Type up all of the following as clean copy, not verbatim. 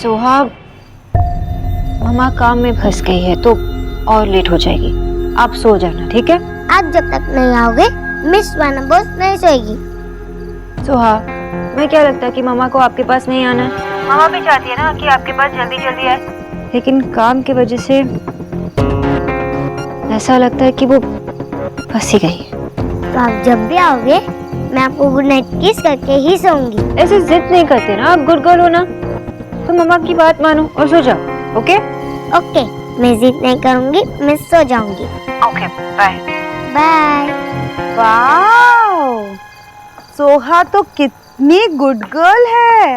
सोहा, मम्मा काम में फंस गई है तो और लेट हो जाएगी। आप सो जाना, ठीक है? आप जब तक नहीं आओगे मिस वाना बॉस नहीं सोएगी। सोहा, मैं क्या लगता है कि मम्मा को आपके पास नहीं आना है? मम्मा भी चाहती है ना कि आपके पास जल्दी जल्दी आए, लेकिन काम की वजह से ऐसा लगता है कि वो फंसी गई है। तो आप जब भी आओगे मैं आपको गुड नाइट किस करके ही सोऊंगी। ऐसे जिद नहीं करते ना, आप गुड गर्ल हो ना, तो मम्मा की बात मानो और सो जाओ। ओके ओके, मैं जिद नहीं करूंगी, मैं सो जाऊंगी। Okay, bye bye. Wow, Soha तो कितनी गुड गर्ल है,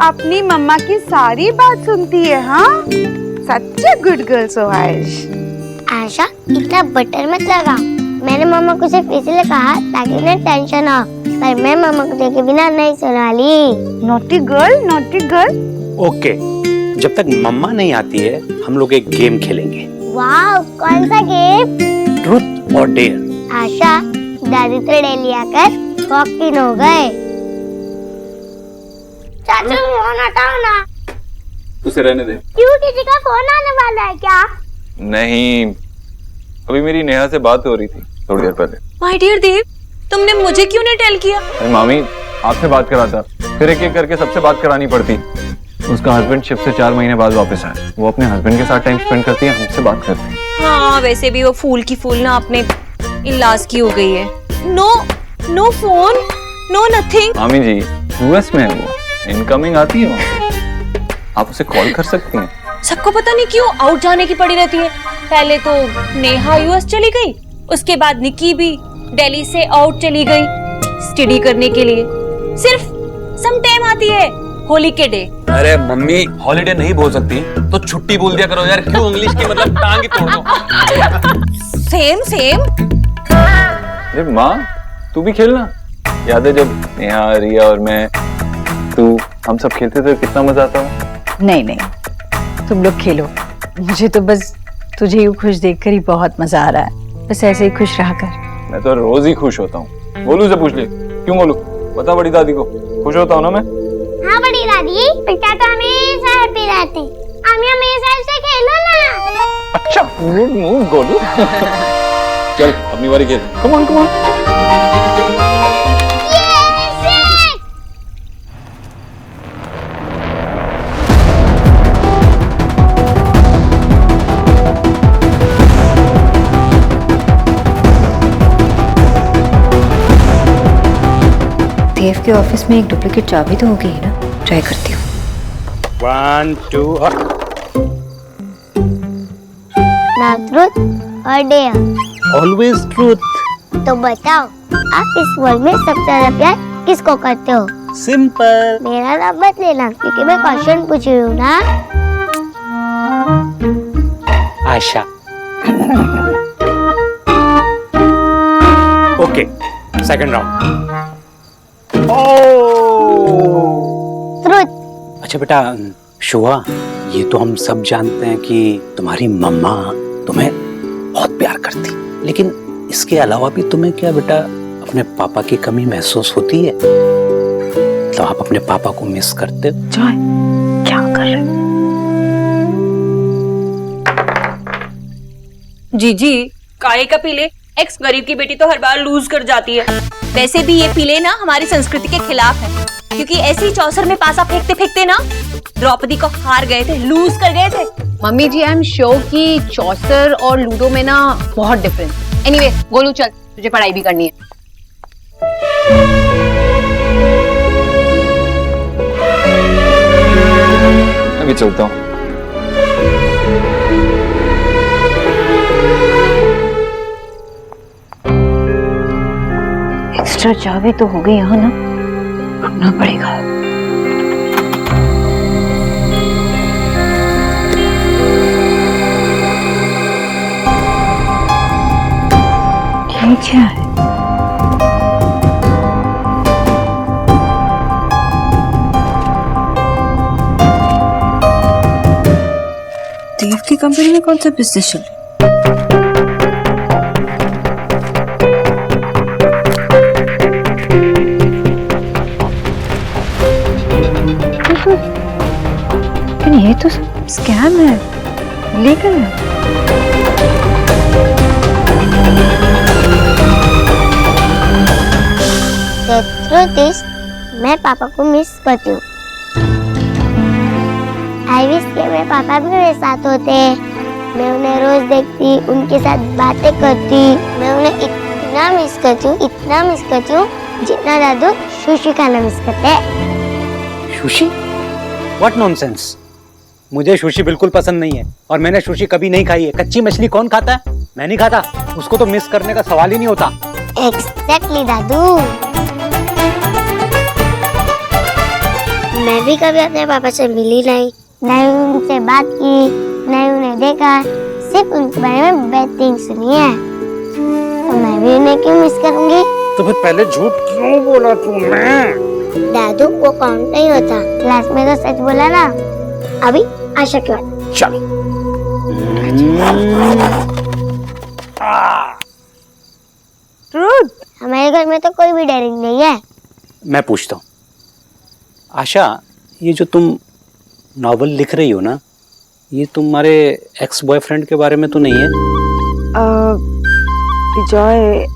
अपनी मम्मा की सारी बात सुनती है। हाँ, सच गुड गर्ल सोहाइश। आशा, इतना बटर मत लगा। मैंने मम्मा को सिर्फ इसलिए कहा ताकि उन्हें टेंशन हो, पर मैं मम्मा को देखे बिना नहीं सोने वाली। Naughty girl, naughty girl. Okay, जब तक मम्मा नहीं आती है हम लोग एक गेम खेलेंगे। वाह, कौन सा गेम? ट्रूथ और डेयर। आशा, दादी तो डेली आकर वॉकिंग हो गए। चाचू फोन हटाओ ना। उसे रहने दे। क्यों, किसी का फोन आने वाला है क्या? नहीं, अभी मेरी नेहा से बात हो रही थी थोड़ी देर पहले। माय डियर देव, तुमने मुझे क्यों नहीं टेल किया? अरे मामी, आपसे बात करा था, फिर एक एक करके सबसे बात करानी पड़ती। उसका हस्बैंड शिप से 4 महीने बाद वापस आया। वो अपने हस्बैंड के साथ टाइम स्पेंड करती है, हमसे बात करती है। हाँ, वैसे भी वो फूल की फूल ना अपने इलाज की हो गई है। No no phone, no nothing. मामी जी, यूएस में है वो, इनकमिंग आती है वहाँ। आप उसे कॉल कर सकती हैं। सबको पता नहीं क्यों आउट जाने की पड़ी रहती है। पहले तो नेहा यूएस चली गई, उसके बाद निक्की भी दिल्ली से आउट चली गई स्टडी करने के लिए। सिर्फ सम टाइम आती है होली के डे। अरे मम्मी, हॉलीडे नहीं बोल सकती तो छुट्टी बोल दिया करो यार, क्यों इंग्लिश की मतलब टांग ही तोड़ दो। Same same. अरे माँ, तू भी खेलना। याद है जब नेहा, रिया और मैं, तू, हम सब खेलते थे, कितना मजा आता था। नहीं नहीं, तुम लोग खेलो, मुझे तो बस तुझे यूँ खुश देखकर ही बहुत मजा आ रहा है। बस ऐसे ही खुश रहा कर। मैं तो रोज ही खुश होता हूँ। गोलू से पूछ ले। क्यों गोलू? बता बड़ी दादी को, खुश होता हूँ ना मैं। हाँ बड़ी दादी, बेटा तो हमेशा हैप्पी रहते। हम हमेशा ऐसे खेलो ना। अच्छा गोलू। चल अपनी बारी खेल। Come on come on. देव के ऑफिस में एक डुप्लीकेट चाबी तो होगी ही ना, ट्राई करती हूँ। 1 2 और ना ट्रूथ और डेयर। Always truth. तो बताओ, आप इस वर्ल्ड में सबसे ज्यादा प्यार किसको करते हो? सिंपल। मेरा नाम मत लेना क्योंकि मैं क्वेश्चन पूछ रही हूँ ना। Asha. Okay, second round. Truth. अच्छा बेटा, शुआ, ये तो हम सब जानते हैं कि तुम्हारी मम्मा तुम्हें बहुत प्यार करती, लेकिन इसके अलावा भी तुम्हें क्या बेटा अपने पापा की कमी महसूस होती है? तो आप अपने पापा को मिस करते हो? जॉय, क्या कर रहे हो? जीजी, काहे का पीले? एक्स गरीब की बेटी तो हर बार लूज कर जाती है। वैसे भी ये पीले ना हमारी संस्कृति के खिलाफ है, क्योंकि ऐसे ही चौसर में पासा फेंकते फेंकते ना द्रौपदी को हार गए थे, लूज कर गए थे। Mummy ji, I am sure कि चौसर और लूडो में ना बहुत डिफरेंस। एनीवे, गोलू चल, तुझे पढ़ाई भी करनी है। मैं भी चलता हूँ। एक्स्ट्रा चाबी तो हो गई यहाँ ना, ढूंढना पड़ेगा। ये क्या है? देव की कंपनी में कौन सा बिजनेस चल रहा है? लेकिन ये तो स्कैम है, लीगल है। The truth is, मैं पापा को मिस करती हूँ। आई विश के मेरे पापा भी मेरे साथ होते। मैं उन्हें रोज देखती, उनके साथ बातें करती। मैं उन्हें इतना मिस करती हूँ जितना दादू सुशी खाना मिस करते हैं। सुशी? What nonsense. मुझे सुशी बिल्कुल पसंद नहीं है और मैंने सुशी कभी नहीं खाई है। कच्ची मछली कौन खाता है? मैं नहीं खाता। उसको तो मिस करने का सवाल ही नहीं होता। Exactly, दादू। मैं भी कभी अपने पापा से मिली नहीं, नहीं उनसे बात की, नहीं उन्हें देखा, सिर्फ उनके बारे में बैड थिंग सुनी है। तो मैं भी उन्हें क्यों मिस करूंगी? तो फिर पहले झूठ क्यों बोला तूने? दादू वो काउंट नहीं होता। क्लास में तो सच बोला ना। अभी आशा क्यों? चल। ट्रुथ। हमारे घर में तो कोई भी डेयरिंग नहीं है। मैं पूछता हूँ, आशा, ये जो तुम नॉवल लिख रही हो ना, ये तुम्हारे एक्स बॉयफ्रेंड के बारे में तो नहीं है? विजय,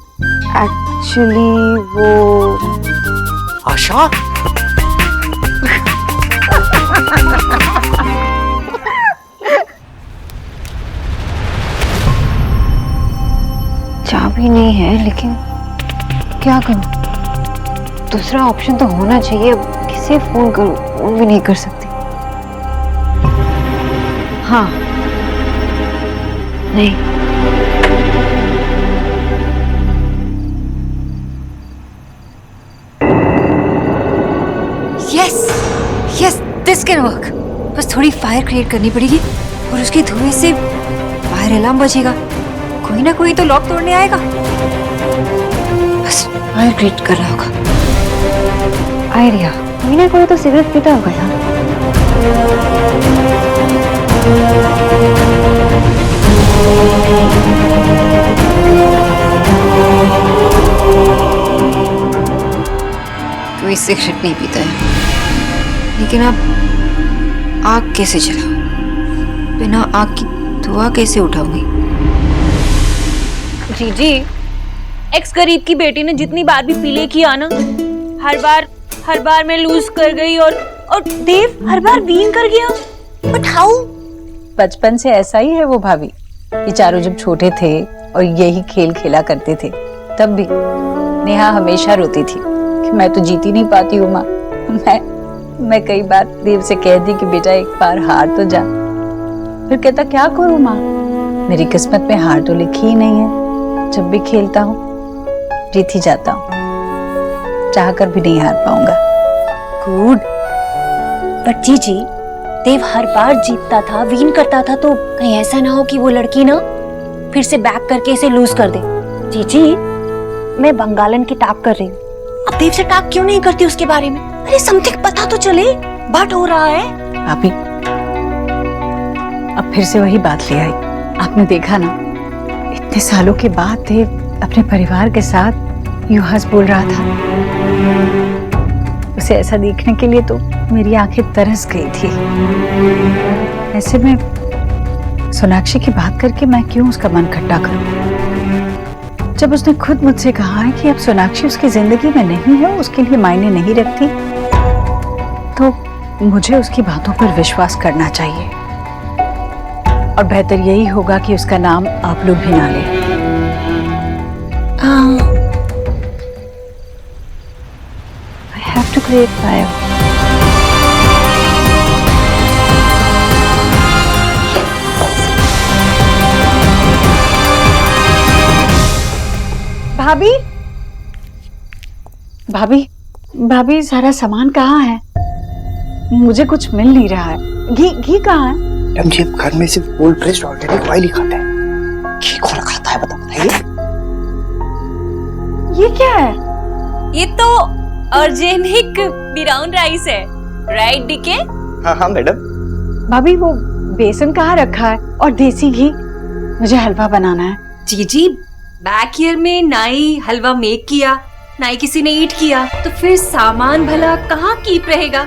एक्चुअली वो आशा? चाबी नहीं है, लेकिन क्या करूं? दूसरा ऑप्शन तो होना चाहिए। किसे फोन करूं? फोन भी नहीं कर सकती। हाँ, नहीं, यस, दिस कैन वर्क। बस थोड़ी फायर क्रिएट करनी पड़ेगी और उसके धुएं से फायर अलार्म बजेगा। कोई ना कोई तो लॉक तोड़ने आएगा। बस फायर क्रिएट कर रहा होगा। आइडिया, कोई ना कोई तो सिगरेट पीता होगा यार। कोई सिगरेट नहीं पीता है, लेकिन अब आग कैसे जलाऊं? बिना आग की धुआं कैसे उठाऊंगी? जी, एक्स गरीब की बेटी ने जितनी बार भी पीले किया ना, हर बार मैं लूज कर गई और देव हर बार वीन कर गया। But how? बचपन से ऐसा ही है वो भाभी। ये चारों जब छोटे थे और यही खेल खेला करते थे, तब भी नेहा हमेशा रोती थी कि मैं तो जीत ही नहीं पाती हूँ माँ। मैं कई बार देव से कह दी कि बेटा एक बार हार तो जा। फिर कहता क्या करूँ माँ, मेरी किस्मत में हार तो लिखी ही नहीं है। जब भी खेलता हूँ जीत ही जाता हूँ, चाह कर भी नहीं हार पाऊंगा। गुड। बट जी, देव हर बार जीतता था, विन करता था, तो कहीं ऐसा ना हो कि वो लड़की ना फिर से बैक करके इसे लूज कर दे। जी, मैं बंगालन की टाक कर रही हूँ। अब देव से टाक क्यों नहीं करती उसके बारे में? अरे समथिंग पता तो चले। बट हो रहा है भाभी, अब फिर से वही बात ले आई। आपने देखा ना, इतने सालों के बाद देव अपने परिवार के साथ यूं हंस बोल रहा था। उसे ऐसा देखने के लिए तो मेरी आंखें तरस गई थी। ऐसे में सोनाक्षी की बात करके मैं क्यों उसका मन खट्टा करूं? जब उसने खुद मुझसे कहा है कि अब सोनाक्षी उसकी जिंदगी में नहीं है, उसके लिए मायने नहीं रखती, तो मुझे उसकी बातों पर विश्वास करना चाहिए। और बेहतर यही होगा कि उसका नाम आप लोग भी ना लें। I have to create fire. भाभी, भाभी, भाभी, सारा सामान कहाँ है? मुझे कुछ मिल नहीं रहा है। घी कहाँ है? मैडम जी, घर में सिर्फ कोल्ड प्रेस्ड ऑर्गेनिक ऑयल ही खाता है। घी कौन खाता है बताइए? ये क्या है? ये तो ऑर्गेनिक ब्राउन राइस है, राइट डीके? हाँ मैडम। भाभी, वो बेसन कहाँ रखा है और देसी घी? मुझे हलवा बनाना है। जी, बैक ईयर में नाई हलवा मेक किया, नाई किसी ने ईट किया, तो फिर सामान भला कहाँ कीप रहेगा?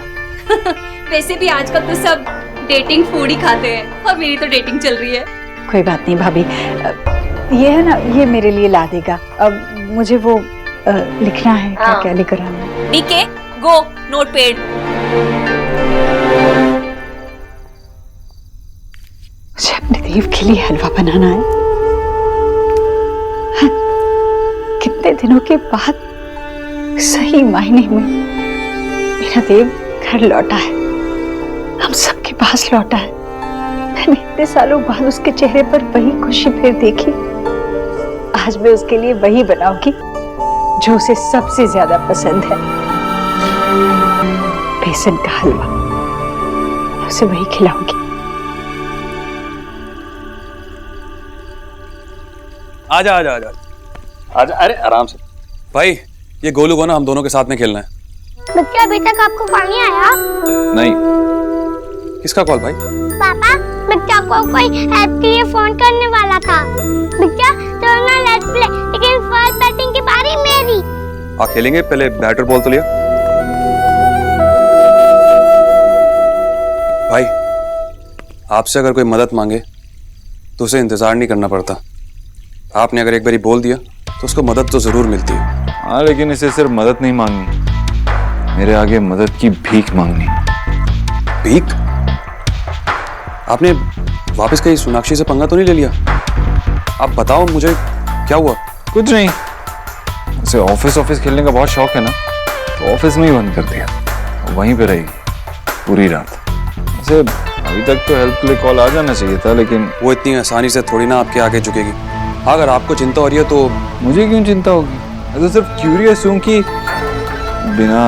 वैसे भी आजकल तो सब डेटिंग फूड ही खाते हैं और मेरी तो डेटिंग चल रही है। कोई बात नहीं भाभी, ये है ना, ये मेरे लिए ला देगा। अब मुझे वो लिखना है, क्या क्या लिख रहा है। डीके गो, नोट पेड। मुझे अपने देव के लिए हलवा बनाना है। कितने दिनों के बाद सही मायने में मेरा देव घर लौटा है, हम सबके पास लौटा है। मैंने इतने सालों बाद उसके चेहरे पर वही खुशी फिर देखी। आज मैं उसके लिए वही बनाऊंगी जो उसे सबसे ज्यादा पसंद है, बेसन का हलवा। मैं उसे वही खिलाऊंगी। आजा आजा आजा आजा, अरे आराम से भाई। ये गोलू को ना हम दोनों के साथ में खेलना है। बच्चा अभी तक आपको पानी आया? नहीं। किसका कॉल भाई? पापा, बच्चा को कोई हेल्प के लिए फोन करने वाला था। बच्चा तो ना लेट्स प्ले, लेकिन फर्स्ट बैटिंग की बारी मेरी। आप खेलेंगे? पहले बैटर बॉल तो लिया। भाई आपसे अगर कोई मदद मांगे तो उसे इंतजार नहीं करना पड़ता। आपने अगर एक बारी बोल दिया तो उसको मदद तो जरूर मिलती है। हाँ, लेकिन इसे सिर्फ मदद नहीं मांगनी, मेरे आगे मदद की भीख मांगनी। भीख? आपने वापस कहीं सोनाक्षी से पंगा तो नहीं ले लिया? आप बताओ मुझे क्या हुआ। कुछ नहीं, उसे ऑफिस खेलने का बहुत शौक है ना, तो ऑफिस में ही बंद कर दिया, वहीं पे रहेगी पूरी रात। वैसे अभी तक तो हेल्प के लिए कॉल आ जाना चाहिए था, लेकिन वो इतनी आसानी से थोड़ी ना आपके आगे झुकेगी। अगर आपको चिंता हो रही है तो मुझे क्यों चिंता होगी? मैं तो सिर्फ क्यूरियस हूँ कि बिना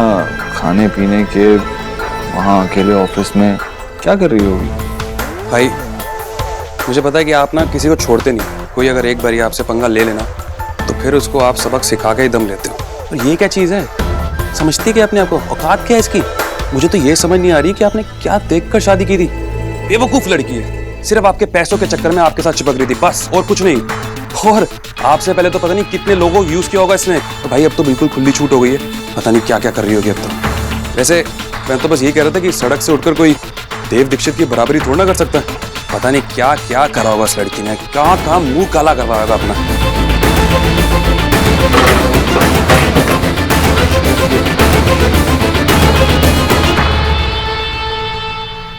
खाने पीने के वहाँ अकेले ऑफिस में क्या कर रही होगी। भाई मुझे पता है कि आप ना किसी को छोड़ते नहीं। कोई अगर एक बारी आपसे पंगा ले लेना तो फिर उसको आप सबक सिखा के ही दम लेते हो। और ये क्या चीज़ है? समझती क्या अपने आप को? औकात क्या है इसकी? मुझे तो ये समझ नहीं आ रही कि आपने क्या देखकर शादी की थी। बेवकूफ लड़की है, सिर्फ आपके पैसों के चक्कर में आपके साथ चिपक रही थी, बस और कुछ नहीं। और आपसे पहले तो पता नहीं कितने लोगों को यूज किया होगा इसने। तो भाई अब तो बिल्कुल खुली छूट हो गई है, पता नहीं क्या क्या कर रही होगी अब तो। वैसे मैं तो बस यही कह रहा था कि सड़क से उठकर कोई देव दीक्षित की बराबरी थोड़ा ना कर सकता है। पता नहीं क्या क्या करा होगा इस लड़की ने, कहाँ मुंह काला करवाया होगा अपना।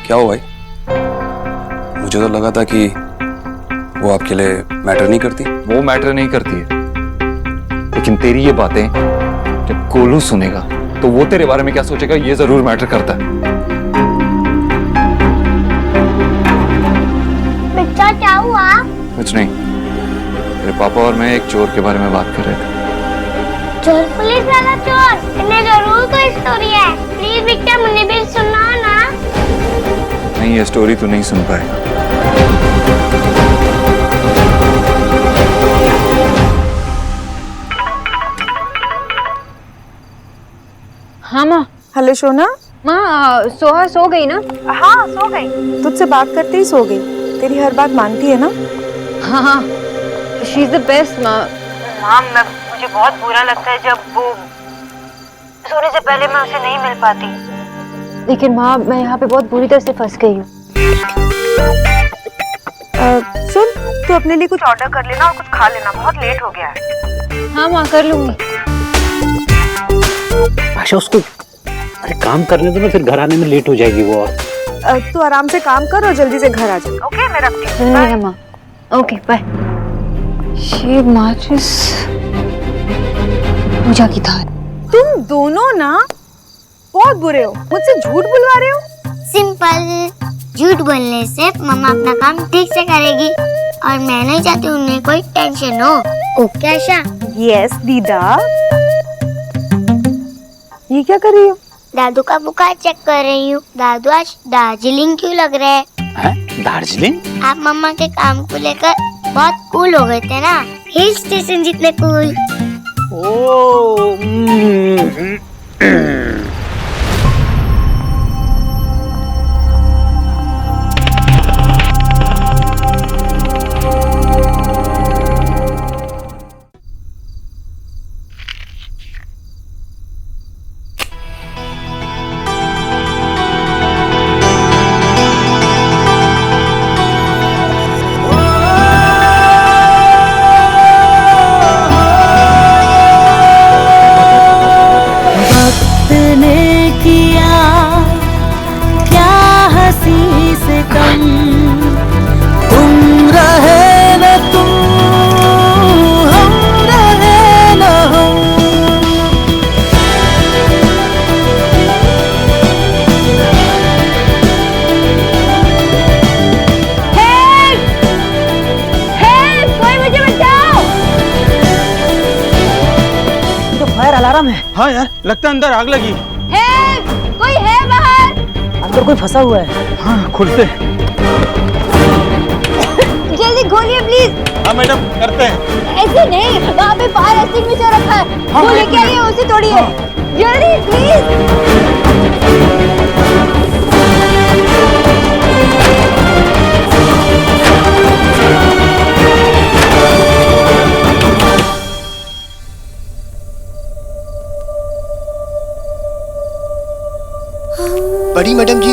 क्या हो भाई? मुझे तो लगा था कि वो आपके लिए मैटर नहीं करती। वो मैटर नहीं करती है, लेकिन तेरी ये बातें जब गोलू सुनेगा तो वो तेरे बारे में क्या सोचेगा, ये जरूर मैटर करता है। बच्चा क्या हुआ? कुछ नहीं, तेरे पापा और मैं एक चोर के बारे में बात कर रहे थे। चोर? पुलिस वाला चोर? इन्हें जरूर कोई स्टोरी है। प्लीज बिट्टा मुझे भी सुनाओ ना। नहीं, ये स्टोरी तू नहीं सुन पाएगा। हाँ माँ। हेलो सोना। माँ सोहा सो गई ना? हाँ सो गई, तुझसे बात करते ही सो गई। तेरी हर बात मानती है ना? हाँ हाँ, शी इज द बेस्ट माँ। माँ मुझे बहुत बुरा लगता है जब वो सोने से पहले मैं उसे नहीं मिल पाती। लेकिन माँ मैं यहाँ पे बहुत बुरी तरह से फंस गई हूँ। सुन, तू अपने लिए कुछ ऑर्डर कर लेना और कुछ खा लेना, बहुत लेट हो गया है। हाँ माँ कर लूंगी। आशा उसको अरे काम करने दो ना, फिर घर आने में लेट हो जाएगी वो। और तू आराम से काम कर और जल्दी से घर आ जा। ओके, मैं रखती हूँ। बाय माँ। Okay bye. ये माचिस पूजा की था। तुम दोनों ना बहुत बुरे हो, मुझसे झूठ बुलवा रहे हो। सिंपल, झूठ बोलने से मम्मा अपना काम ठीक से करेगी और मैं नहीं चाहती उन्हें कोई टेंशन हो। ओके आशा? यस दीदा। ये क्या कर रही हो? दादू का बुखार चेक कर रही हूँ। दादू आज दार्जिलिंग क्यों लग रहे हैं? दार्जिलिंग? आप मम्मा के काम को लेकर बहुत कूल हो गए थे ना, हिल स्टेशन जितने कूल। आराम है। हाँ यार, लगता है अंदर आग लगी। कोई है बाहर? अंदर कोई फंसा हुआ है। हाँ, खुलते। जल्दी खोलिए प्लीज। हाँ मैडम, करते हैं। ऐसे नहीं, वहाँ पे फायर एक्सटिंग्विशर रखा है, वो लेके आइए, उसे तोड़िए। जल्दी प्लीज। बड़ी मैडम जी,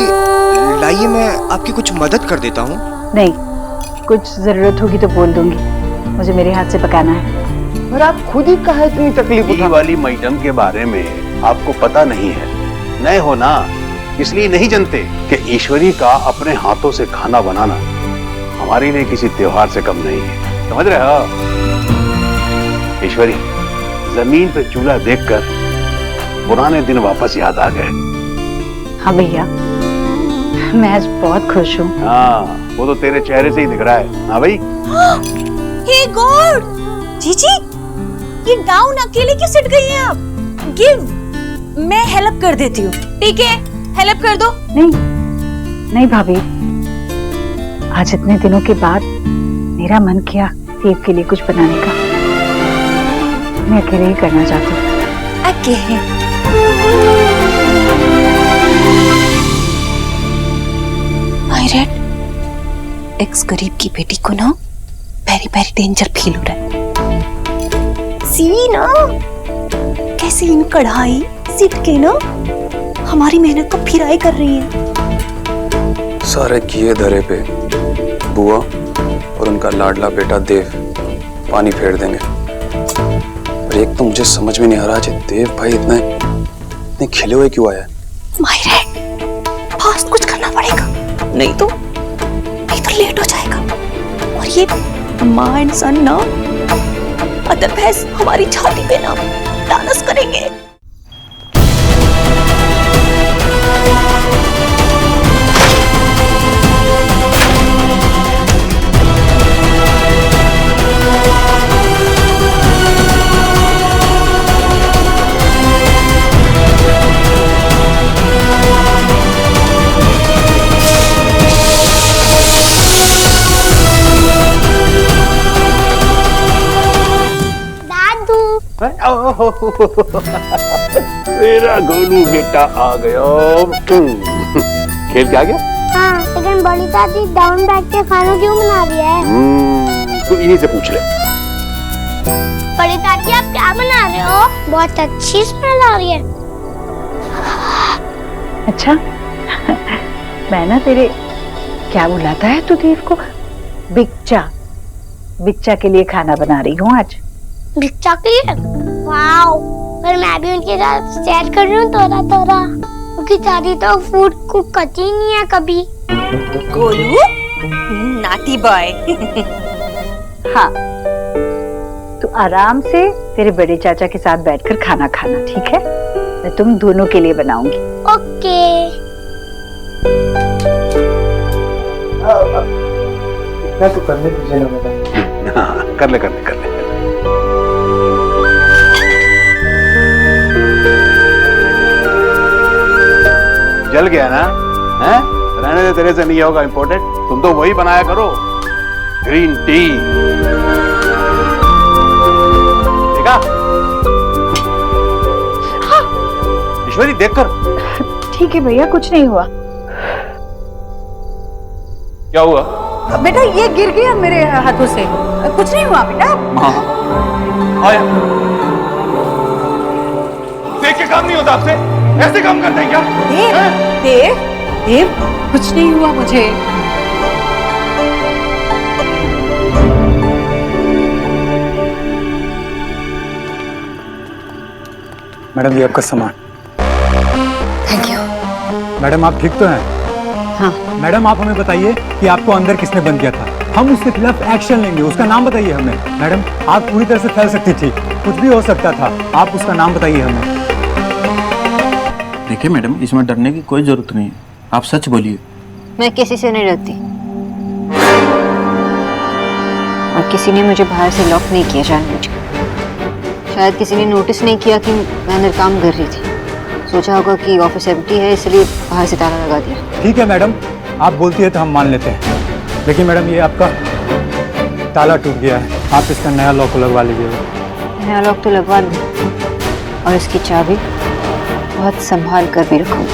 लाइए मैं आपकी कुछ मदद कर देता हूँ। नहीं, कुछ जरूरत होगी तो बोल दूंगी, मुझे मेरे हाथ से पकाना है। और आप खुद ही कहा इतनी तकलीफ ये वाली मैडम के बारे में आपको पता नहीं है, नए हो ना, इसलिए नहीं जानते कि ईश्वरी का अपने हाथों से खाना बनाना हमारे लिए किसी त्योहार से कम नहीं है, समझ रहे हो? ईश्वरी, जमीन पे चूल्हा देखकर पुराने दिन वापस याद आ गए। हाँ भैया, मैं आज बहुत खुश हूँ। हाँ, वो तो तेरे चेहरे से ही दिख रहा है। हाँ भाई। हे गॉड, जीजी, ये गाउन अकेले क्यों सिट गई हैं आप? गिव, मैं हेल्प कर देती हूँ। ठीक है, हेल्प कर दो। नहीं नहीं भाभी, आज इतने दिनों के बाद मेरा मन किया देव के लिए कुछ बनाने का। मैं अकेले ही करना चाहती हूँ। अकेले? पायरेट, एक्स गरीब की बेटी को ना पेरी पेरी डेंजर फील हो रहा है। सी ना कैसे इन कढ़ाई सिट के ना हमारी मेहनत को फिराई कर रही है। सारे किए धरे पे बुआ और उनका लाडला बेटा देव पानी फेर देंगे। और एक तो मुझे समझ में नहीं आ रहा है, देव भाई इतने खिले हुए क्यों आया है? मायरे, फास्ट कुछ करना पड़ेगा, नहीं तो लेट हो जाएगा। और ये माँ एंड सन ना अदर भैंस हमारी छाती पे ना डांस करेंगे। मेरा गोलू बेटा आ गया। खेल के आ गया? हाँ, लेकिन बड़ी दादी डाउन बैठ के खाना क्यों बना रही है? तू इन्हीं से पूछ ले। बड़ी दादी, आप क्या बना रहे हो? बहुत अच्छी स्मेल आ रही है। अच्छा मैं ना तेरे क्या बुलाता है तू देव को? बिच्चा के लिए खाना बना रही हूँ आज। बिच्चा के लिए? वाओ, पर मैं भी उनके साथ शेयर कर रही हूँ थोड़ा थोड़ा, क्योंकि दादी तो फूड कुक करती नहीं है कभी। गोलू, नाटी बॉय। हाँ, तू आराम से तेरे बड़े चाचा के साथ बैठकर खाना खाना, ठीक है? मैं तुम दोनों के लिए बनाऊंगी। ओके। इतना तो करने दीजिए ना मैडम। हाँ, कर ले। जल गया ना? हैं? रहने दे, तेरे से नहीं होगा इम्पोर्टेंट। तुम तो वही बनाया करो, ग्रीन टी। देखा? ईश्वरी, देखकर। ठीक है भैया, कुछ नहीं हुआ। क्या हुआ? बेटा ये गिर गया मेरे हाथों से, कुछ नहीं हुआ बेटा। आया। देख के काम नहीं होता आपसे? ऐसे काम करते हैं क्या? देव, कुछ नहीं हुआ मुझे। मैडम, ये आपका सामान। Thank you. मैडम, आप ठीक तो हैं? हाँ। मैडम, आप हमें बताइए कि आपको अंदर किसने बंद किया था? हम उसके खिलाफ एक्शन लेंगे। उसका नाम बताइए हमें। मैडम, आग पूरी तरह से फैल सकती थी, कुछ भी हो सकता था। आप उसका नाम बताइए हमें। देखिए मैडम, इसमें डरने की कोई जरूरत नहीं है, आप सच बोलिए। मैं किसी से नहीं डरती, और किसी ने मुझे बाहर से लॉक नहीं किया जानबूझकर। शायद किसी ने नोटिस नहीं किया कि मैं अंदर काम कर रही थी। सोचा होगा कि ऑफिस एम्प्टी है, इसलिए बाहर से ताला लगा दिया। ठीक है मैडम, आप बोलती है तो हम मान लेते हैं, लेकिन मैडम ये आपका ताला टूट गया है, आप इसका नया लॉक लगवा लीजिएगा। नया लॉक तो लगवा लूँ, और इसकी चाबी बहुत संभाल कर भी रखूँगी।